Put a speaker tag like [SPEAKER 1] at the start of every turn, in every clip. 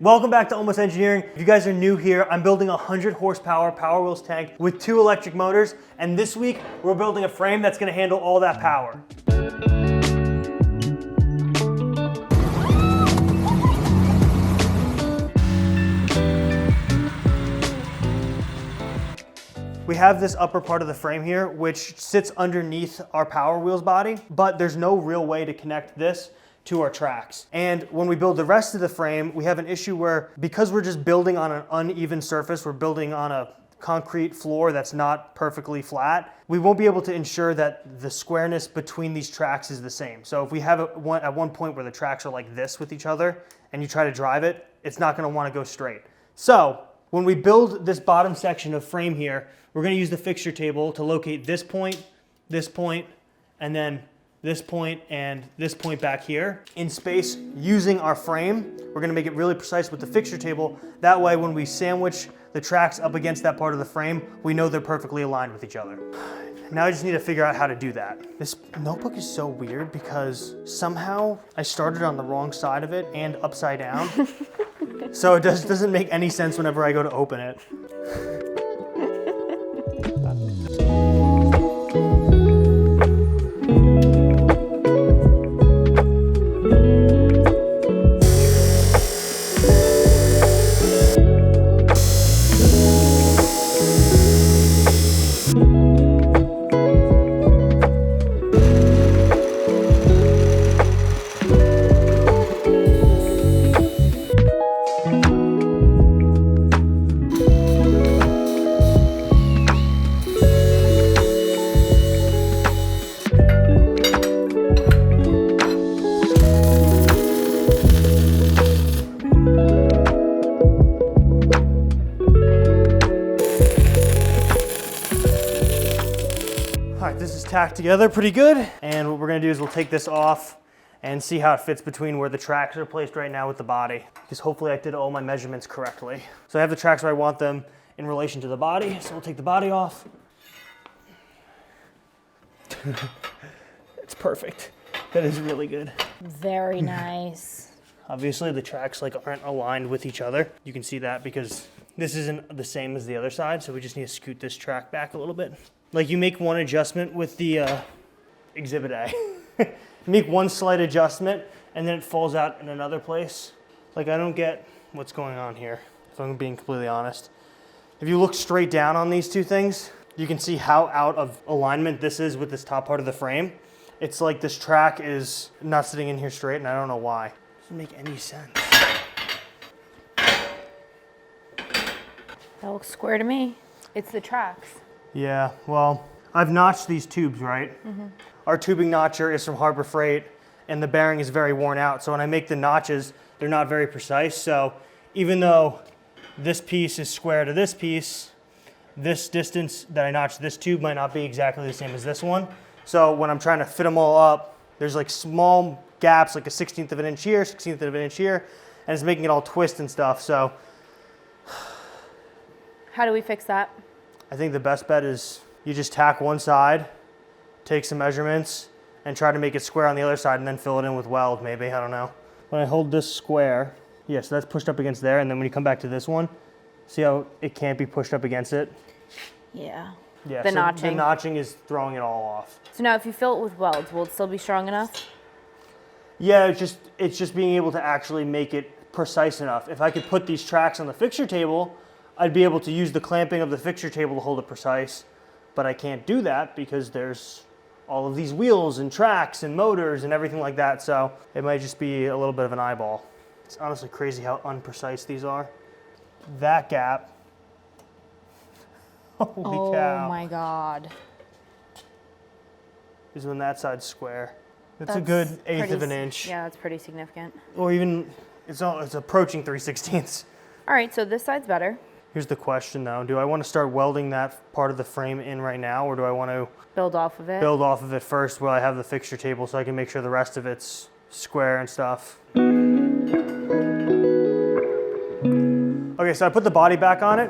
[SPEAKER 1] Welcome back to Almost Engineering. If you guys are new here, I'm building a 100 horsepower Power Wheels tank with 2 electric motors, and this week we're building a frame that's gonna handle all that power. We have this upper part of the frame here, which sits underneath our Power Wheels body, but there's no real way to connect this to our tracks. And when we build the rest of the frame, we have an issue where, because we're just building on an uneven surface, we're building on a concrete floor that's not perfectly flat, we won't be able to ensure that the squareness between these tracks is the same. So if we have at one point where the tracks are like this with each other and you try to drive it, it's not gonna wanna go straight. So when we build this bottom section of frame here, we're gonna use the fixture table to locate this point, and then this point and this point back here in space using our frame. We're gonna make it really precise with the fixture table. That way when we sandwich the tracks up against that part of the frame, we know they're perfectly aligned with each other. Now I just need to figure out how to do that. This notebook is so weird because somehow I started on the wrong side of it and upside down. So it doesn't make any sense whenever I go to open it. All right, this is tacked together pretty good. And what we're gonna do is we'll take this off and see how it fits between where the tracks are placed right now with the body. Because hopefully I did all my measurements correctly. So I have the tracks where I want them in relation to the body. So we'll take the body off. It's perfect. That is really good.
[SPEAKER 2] Very nice.
[SPEAKER 1] Obviously the tracks aren't aligned with each other. You can see that because this isn't the same as the other side. So we just need to scoot this track back a little bit. You make one adjustment with the Exhibit A. You make one slight adjustment and then it falls out in another place. I don't get what's going on here, if I'm being completely honest. If you look straight down on these two things, you can see how out of alignment this is with this top part of the frame. It's like this track is not sitting in here straight and I don't know why. It doesn't make any sense.
[SPEAKER 2] That looks square to me. It's the tracks.
[SPEAKER 1] Yeah, well, I've notched these tubes, right? Mm-hmm. Our tubing notcher is from Harbor Freight and the bearing is very worn out. So when I make the notches, they're not very precise. So even though this piece is square to this piece, this distance that I notched this tube might not be exactly the same as this one. So when I'm trying to fit them all up, there's small gaps, like a 1/16 of an inch here, 1/16 of an inch here, and it's making it all twist and stuff, so.
[SPEAKER 2] How do we fix that?
[SPEAKER 1] I think the best bet is you just tack one side, take some measurements, and try to make it square on the other side and then fill it in with weld maybe, I don't know. When I hold this square, yeah, so that's pushed up against there, and then when you come back to this one, see how it can't be pushed up against it?
[SPEAKER 2] Yeah.
[SPEAKER 1] Yeah,
[SPEAKER 2] the
[SPEAKER 1] so
[SPEAKER 2] notching.
[SPEAKER 1] the notching is throwing it all off.
[SPEAKER 2] So now if you fill it with welds, will it still be strong enough?
[SPEAKER 1] Yeah, it's just being able to actually make it precise enough. If I could put these tracks on the fixture table, I'd be able to use the clamping of the fixture table to hold it precise, but I can't do that because there's all of these wheels and tracks and motors and everything like that, so it might just be a little bit of an eyeball. It's honestly crazy how unprecise these are. That gap, holy cow.
[SPEAKER 2] Oh my God.
[SPEAKER 1] Is when that side's square. That's a good 1/8 of an inch.
[SPEAKER 2] Yeah, that's pretty significant.
[SPEAKER 1] Or even, it's approaching 3/16.
[SPEAKER 2] All right, so this side's better.
[SPEAKER 1] Here's the question though, do I want to start welding that part of the frame in right now, or do I want to
[SPEAKER 2] build off of it?
[SPEAKER 1] Build off of it first while I have the fixture table so I can make sure the rest of it's square and stuff. Okay, so I put the body back on it.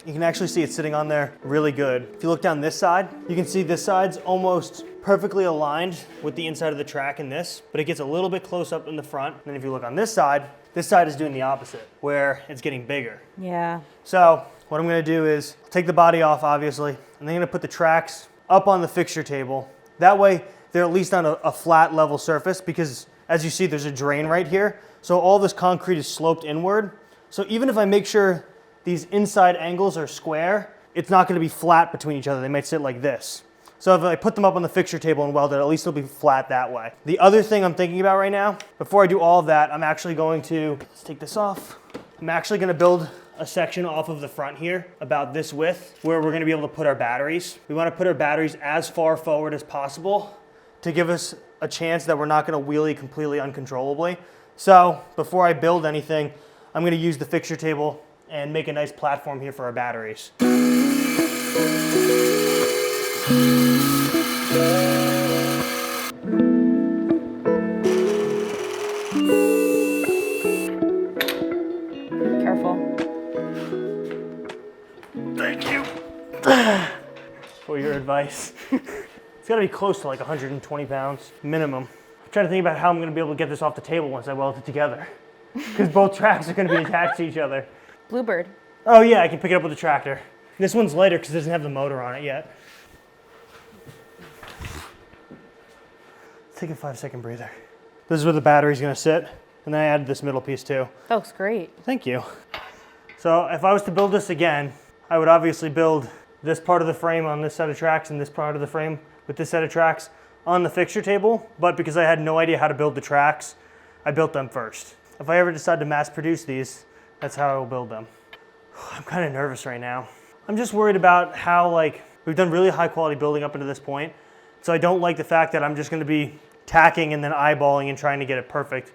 [SPEAKER 1] You can actually see it sitting on there really good. If you look down this side, you can see this side's almost perfectly aligned with the inside of the track in this, but it gets a little bit close up in the front. And then if you look on this side This side is doing the opposite, where it's getting bigger.
[SPEAKER 2] Yeah.
[SPEAKER 1] So what I'm gonna do is take the body off, obviously, and then I'm gonna put the tracks up on the fixture table. That way, they're at least on a flat level surface, because as you see, there's a drain right here. So all this concrete is sloped inward. So even if I make sure these inside angles are square, it's not gonna be flat between each other. They might sit like this. So if I put them up on the fixture table and weld it, at least it'll be flat that way. The other thing I'm thinking about right now, before I do all of that, I'm actually going to, let's take this off. I'm actually gonna build a section off of the front here, about this width, where we're gonna be able to put our batteries. We wanna put our batteries as far forward as possible to give us a chance that we're not gonna wheelie completely uncontrollably. So before I build anything, I'm gonna use the fixture table and make a nice platform here for our batteries.
[SPEAKER 2] Careful.
[SPEAKER 1] Thank you for your advice. It's gotta be close to like 120 pounds minimum. I'm trying to think about how I'm gonna be able to get this off the table once I weld it together, because both tracks are gonna be attached to each other.
[SPEAKER 2] Bluebird.
[SPEAKER 1] Oh yeah, I can pick it up with a tractor. This one's lighter because it doesn't have the motor on it yet. Take a 5-second breather. This is where the battery's gonna sit, and then I added this middle piece too.
[SPEAKER 2] That looks great.
[SPEAKER 1] Thank you. So if I was to build this again, I would obviously build this part of the frame on this set of tracks and this part of the frame with this set of tracks on the fixture table, but because I had no idea how to build the tracks, I built them first. If I ever decide to mass produce these, that's how I will build them. I'm kind of nervous right now. I'm just worried about how, like, we've done really high quality building up into this point, so I don't like the fact that I'm just gonna be tacking and then eyeballing and trying to get it perfect.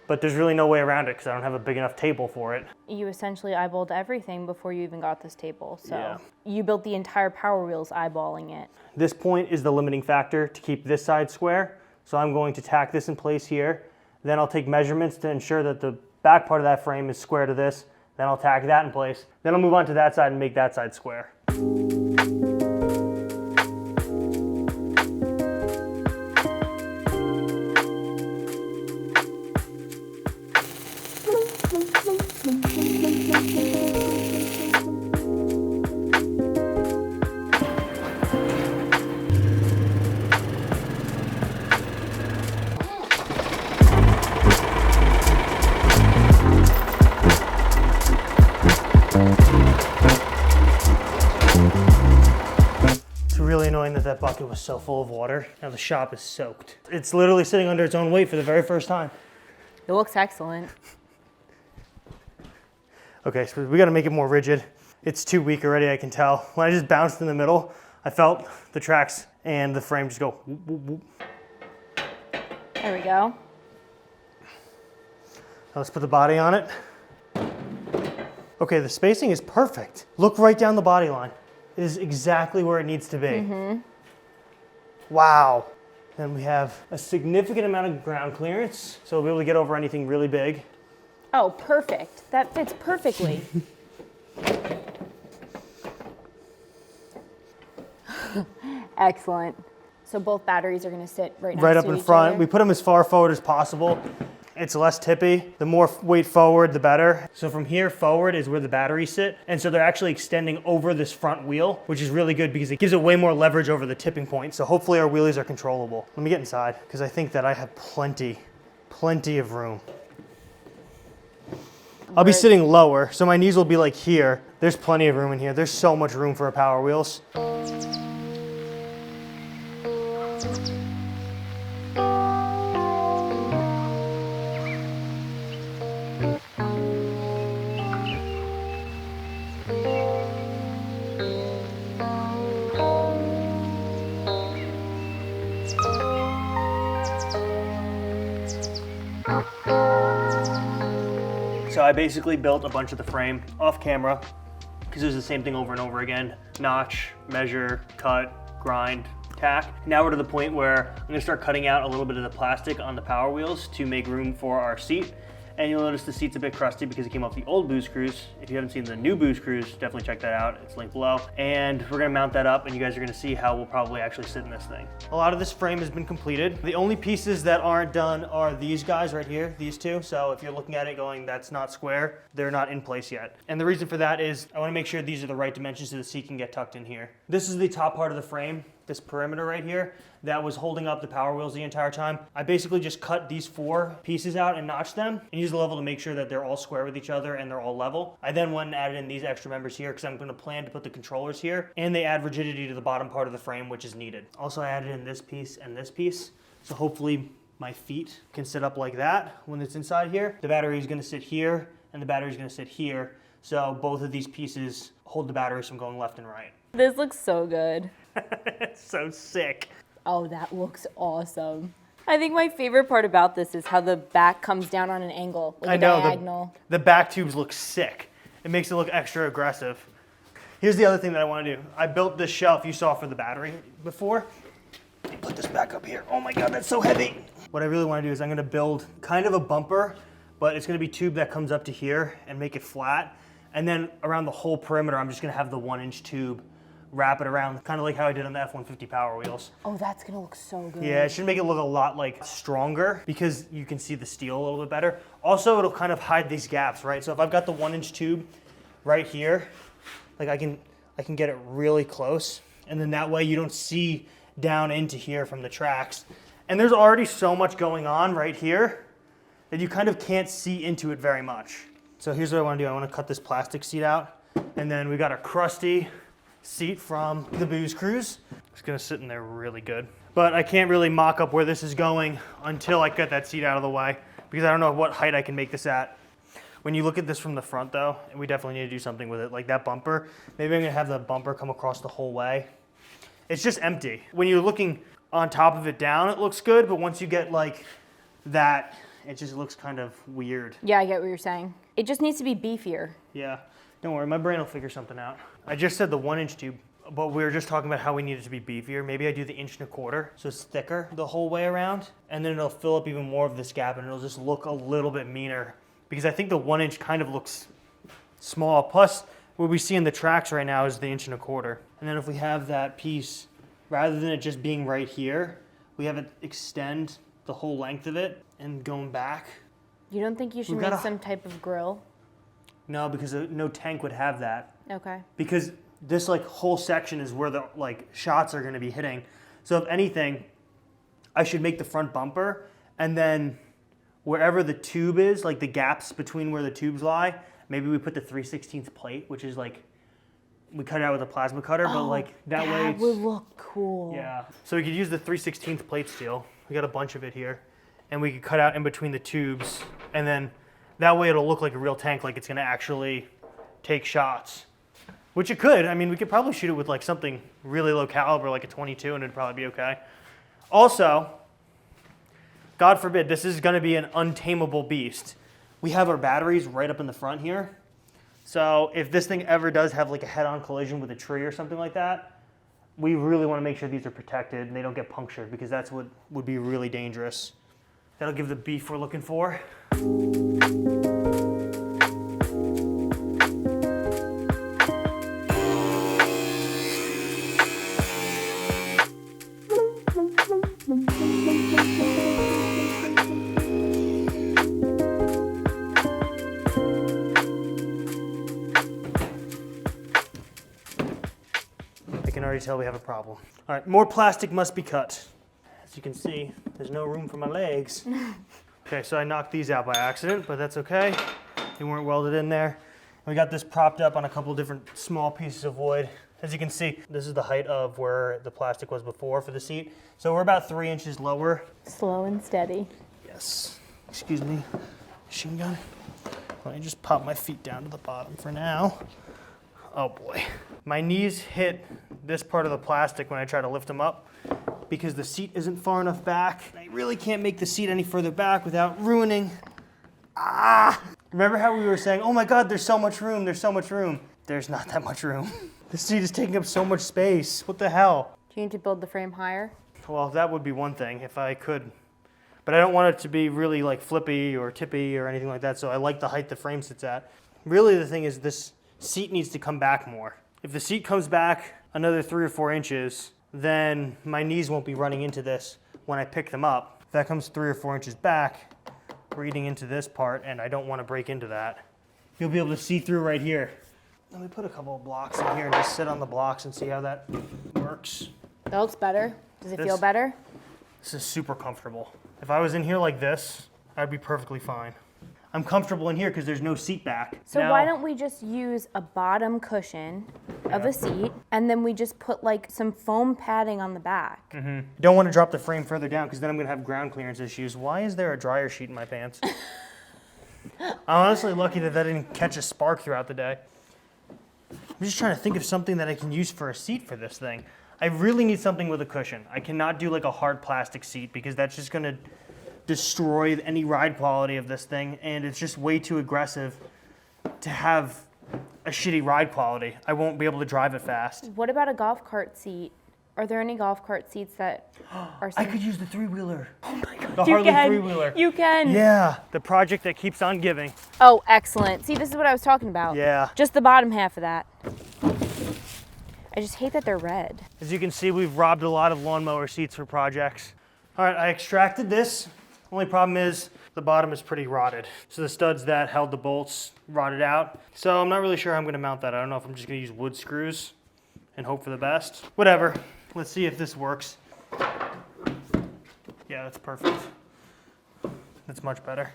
[SPEAKER 1] But there's really no way around it because I don't have a big enough table for it.
[SPEAKER 2] You essentially eyeballed everything before you even got this table. So
[SPEAKER 1] Yeah.
[SPEAKER 2] you built the entire Power Wheels eyeballing it.
[SPEAKER 1] This point is the limiting factor to keep this side square. So I'm going to tack this in place here. Then I'll take measurements to ensure that the back part of that frame is square to this. Then I'll tack that in place. Then I'll move on to that side and make that side square. Really annoying that bucket was so full of water. Now the shop is soaked. It's literally sitting under its own weight for the very first time.
[SPEAKER 2] It looks excellent.
[SPEAKER 1] Okay, so we gotta make it more rigid. It's too weak already, I can tell. When I just bounced in the middle, I felt the tracks and the frame just go whoop, whoop, whoop.
[SPEAKER 2] There we go.
[SPEAKER 1] Now let's put the body on it. Okay, the spacing is perfect. Look right down the body line. It is exactly where it needs to be. Mm-hmm. Wow. Then we have a significant amount of ground clearance, so we'll be able to get over anything really big.
[SPEAKER 2] Oh, perfect. That fits perfectly. Excellent. So both batteries are going to sit right next to each other?
[SPEAKER 1] Right up in front. We put them as far forward as possible. It's less tippy. The more weight forward, the better. So from here forward is where the batteries sit. And so they're actually extending over this front wheel, which is really good because it gives it way more leverage over the tipping point. So hopefully our wheelies are controllable. Let me get inside because I think that I have plenty of room. I'll be sitting lower, so my knees will be like here. There's plenty of room in here. There's so much room for our Power Wheels. So I basically built a bunch of the frame off camera because it was the same thing over and over again. Notch, measure, cut, grind, tack. Now we're to the point where I'm gonna start cutting out a little bit of the plastic on the Power Wheels to make room for our seat. And you'll notice the seat's a bit crusty because it came off the old Booze Cruise. If you haven't seen the new Booze Cruise, definitely check that out. It's linked below. And we're gonna mount that up and you guys are gonna see how we'll probably actually sit in this thing. A lot of this frame has been completed. The only pieces that aren't done are these guys right here, these two. So if you're looking at it going, that's not square, they're not in place yet. And the reason for that is I wanna make sure these are the right dimensions so the seat can get tucked in here. This is the top part of the frame, this perimeter right here, that was holding up the power wheels the entire time. I basically just cut these 4 pieces out and notched them and used the level to make sure that they're all square with each other and they're all level. I then went and added in these extra members here because I'm gonna plan to put the controllers here, and they add rigidity to the bottom part of the frame, which is needed. Also, I added in this piece and this piece, so hopefully my feet can sit up like that when it's inside here. The battery is gonna sit here and the battery is gonna sit here, so both of these pieces hold the batteries from going left and right.
[SPEAKER 2] This looks so good.
[SPEAKER 1] It's so sick.
[SPEAKER 2] Oh, that looks awesome. I think my favorite part about this is how the back comes down on an angle, like
[SPEAKER 1] I know,
[SPEAKER 2] diagonal.
[SPEAKER 1] the back tubes look sick. It makes it look extra aggressive. Here's the other thing that I want to do. I built this shelf you saw for the battery before. Let me put this back up here. Oh my God, that's so heavy. What I really want to do is I'm going to build kind of a bumper, but it's going to be tube that comes up to here and make it flat. And then around the whole perimeter, I'm just going to have the 1-inch tube wrap it around, kind of like how I did on the F-150 Power Wheels.
[SPEAKER 2] Oh, that's gonna look so good.
[SPEAKER 1] Yeah, it should make it look a lot like stronger because you can see the steel a little bit better. Also, it'll kind of hide these gaps, right? So if I've got the 1-inch tube right here, like I can get it really close, and then that way you don't see down into here from the tracks. And there's already so much going on right here that you kind of can't see into it very much. So here's what I want to do. I want to cut this plastic seat out, and then we got a crusty seat from the Booze Cruise. It's gonna sit in there really good. But I can't really mock up where this is going until I get that seat out of the way because I don't know what height I can make this at. When you look at this from the front though, and we definitely need to do something with it, like that bumper, maybe I'm gonna have the bumper come across the whole way. It's just empty. When you're looking on top of it down, it looks good, but once you get like that, it just looks kind of weird.
[SPEAKER 2] Yeah, I get what you're saying. It just needs to be beefier.
[SPEAKER 1] Yeah, don't worry, my brain will figure something out. I just said the 1-inch tube, but we were just talking about how we need it to be beefier. Maybe I do the 1.25 inches, so it's thicker the whole way around, and then it'll fill up even more of this gap and it'll just look a little bit meaner because I think the 1-inch kind of looks small. Plus, what we see in the tracks right now is the 1.25 inches. And then if we have that piece, rather than it just being right here, we have it extend the whole length of it and going back.
[SPEAKER 2] You don't think you should make some type of grill?
[SPEAKER 1] No, because no tank would have that.
[SPEAKER 2] Okay.
[SPEAKER 1] Because this like whole section is where the like shots are going to be hitting. So if anything, I should make the front bumper, and then wherever the tube is, like the gaps between where the tubes lie, maybe we put the 3/16 plate, which is like we cut it out with a plasma cutter, but like that way
[SPEAKER 2] That would look cool.
[SPEAKER 1] Yeah. So we could use the 3/16 plate steel. We got a bunch of it here, and we could cut out in between the tubes, and then that way it'll look like a real tank, like it's going to actually take shots. Which it could. I mean, we could probably shoot it with like something really low caliber, like a 22, and it'd probably be okay. Also, God forbid, this is going to be an untamable beast. We have our batteries right up in the front here. So if this thing ever does have like a head-on collision with a tree or something like that, we really want to make sure these are protected and they don't get punctured because that's what would be really dangerous. That'll give the beef we're looking for. I can already tell we have a problem. All right, more plastic must be cut. As you can see, there's no room for my legs. Okay, so I knocked these out by accident, but that's okay. They weren't welded in there. We got this propped up on a couple different small pieces of wood. As you can see, this is the height of where the plastic was before for the seat. So we're about 3 inches lower.
[SPEAKER 2] Slow and steady.
[SPEAKER 1] Yes. Excuse me, machine gun. Let me just pop my feet down to the bottom for now. Oh boy. My knees hit this part of the plastic when I try to lift them up because the seat isn't far enough back. I really can't make the seat any further back without ruining. Remember how we were saying, oh my God, there's so much room, there's so much room. There's not that much room. The seat is taking up so much space. What the hell?
[SPEAKER 2] Do you need to build the frame higher?
[SPEAKER 1] Well, that would be one thing if I could but I don't want it to be really like flippy or tippy or anything like that. So I like the height the frame sits at. Really the thing is this seat needs to come back more. If the seat comes back another 3 or 4 inches, then my knees won't be running into this when I pick them up. If that comes 3 or 4 inches back, we're eating into this part, and I don't want to break into that. You'll be able to see through right here. Let me put a couple of blocks in here and just sit on the blocks and see how that works.
[SPEAKER 2] That looks better. Does it feel better?
[SPEAKER 1] This is super comfortable. If I was in here like this, I'd be perfectly fine. I'm comfortable in here because there's no seat back.
[SPEAKER 2] So why don't we just use a bottom cushion of a seat, and then we just put like some foam padding on the back?
[SPEAKER 1] Mm-hmm. Don't want to drop the frame further down because then I'm going to have ground clearance issues. Why is there a dryer sheet in my pants? I'm honestly lucky that didn't catch a spark throughout the day. I'm just trying to think of something that I can use for a seat for this thing. I really need something with a cushion. I cannot do like a hard plastic seat because that's just going to destroy any ride quality of this thing, and it's just way too aggressive to have a shitty ride quality. I won't be able to drive it fast.
[SPEAKER 2] What about a golf cart seat? Are there any golf cart seats that are...
[SPEAKER 1] I could use the 3-wheeler.
[SPEAKER 2] Oh my God,
[SPEAKER 1] the Harley 3-wheeler.
[SPEAKER 2] You can.
[SPEAKER 1] Yeah, the project that keeps on giving.
[SPEAKER 2] Oh, excellent. See, this is what I was talking about.
[SPEAKER 1] Yeah.
[SPEAKER 2] Just the bottom half of that. I just hate that they're red.
[SPEAKER 1] As you can see, we've robbed a lot of lawnmower seats for projects. All right, I extracted this. Only problem is the bottom is pretty rotted. So the studs that held the bolts rotted out. So I'm not really sure how I'm gonna mount that. I don't know if I'm just gonna use wood screws and hope for the best. Whatever, let's see if this works. Yeah, that's perfect. That's much better.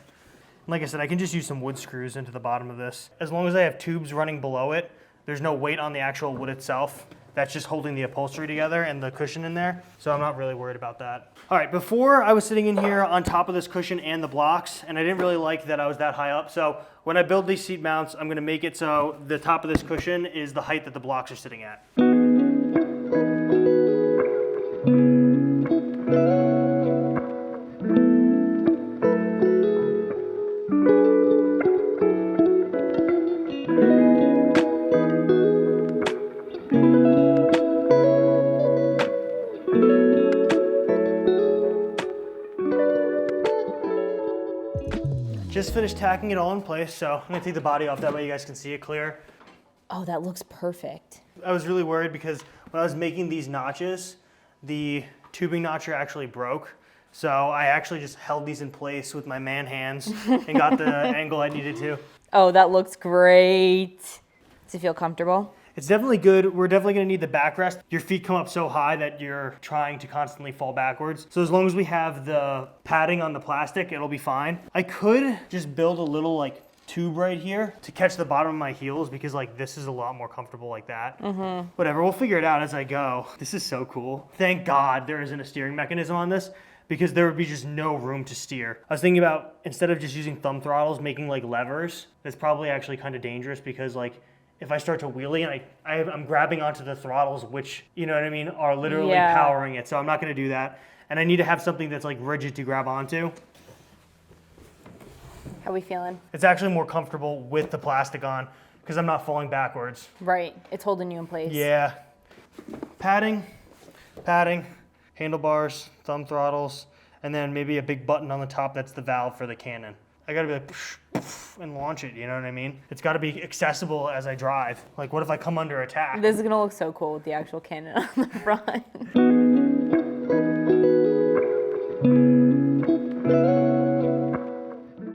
[SPEAKER 1] Like I said, I can just use some wood screws into the bottom of this. As long as I have tubes running below it, there's no weight on the actual wood itself. That's just holding the upholstery together and the cushion in there. So I'm not really worried about that. All right, before I was sitting in here on top of this cushion and the blocks, and I didn't really like that I was that high up. So when I build these seat mounts, I'm gonna make it so the top of this cushion is the height that the blocks are sitting at. Just finished tacking it all in place, so I'm gonna take the body off, that way you guys can see it clear.
[SPEAKER 2] Oh, that looks perfect.
[SPEAKER 1] I was really worried because when I was making these notches, the tubing notcher actually broke. So I actually just held these in place with my man hands and got the angle I needed to.
[SPEAKER 2] Oh, that looks great. Does it feel comfortable?
[SPEAKER 1] It's definitely good. We're definitely gonna need the backrest. Your feet come up so high that you're trying to constantly fall backwards. So as long as we have the padding on the plastic, it'll be fine. I could just build a little like tube right here to catch the bottom of my heels because like this is a lot more comfortable like that. Mm-hmm. Whatever, we'll figure it out as I go. This is so cool. Thank God there isn't a steering mechanism on this because there would be just no room to steer. I was thinking about, instead of just using thumb throttles, making like levers. That's probably actually kind of dangerous because like if I start to wheelie and I'm grabbing onto the throttles, which, you know what I mean, are literally powering it. So I'm not gonna do that. And I need to have something that's like rigid to grab onto.
[SPEAKER 2] How are we feeling?
[SPEAKER 1] It's actually more comfortable with the plastic on because I'm not falling backwards.
[SPEAKER 2] Right, it's holding you in place.
[SPEAKER 1] Yeah. Padding, handlebars, thumb throttles, and then maybe a big button on the top that's the valve for the cannon. I gotta be like, and launch it, you know what I mean? It's gotta be accessible as I drive. Like, what if I come under attack?
[SPEAKER 2] This is gonna look so cool with the actual cannon on the front.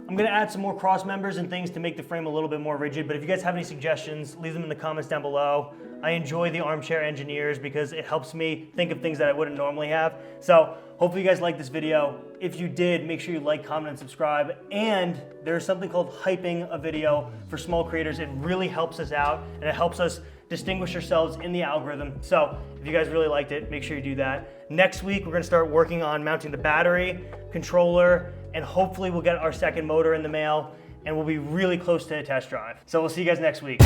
[SPEAKER 1] I'm gonna add some more cross members and things to make the frame a little bit more rigid, but if you guys have any suggestions, leave them in the comments down below. I enjoy the armchair engineers because it helps me think of things that I wouldn't normally have. So hopefully you guys liked this video. If you did, make sure you like, comment, and subscribe. And there's something called hyping a video for small creators. It really helps us out and it helps us distinguish ourselves in the algorithm. So if you guys really liked it, make sure you do that. Next week, we're gonna start working on mounting the battery, controller, and hopefully we'll get our second motor in the mail and we'll be really close to a test drive. So we'll see you guys next week.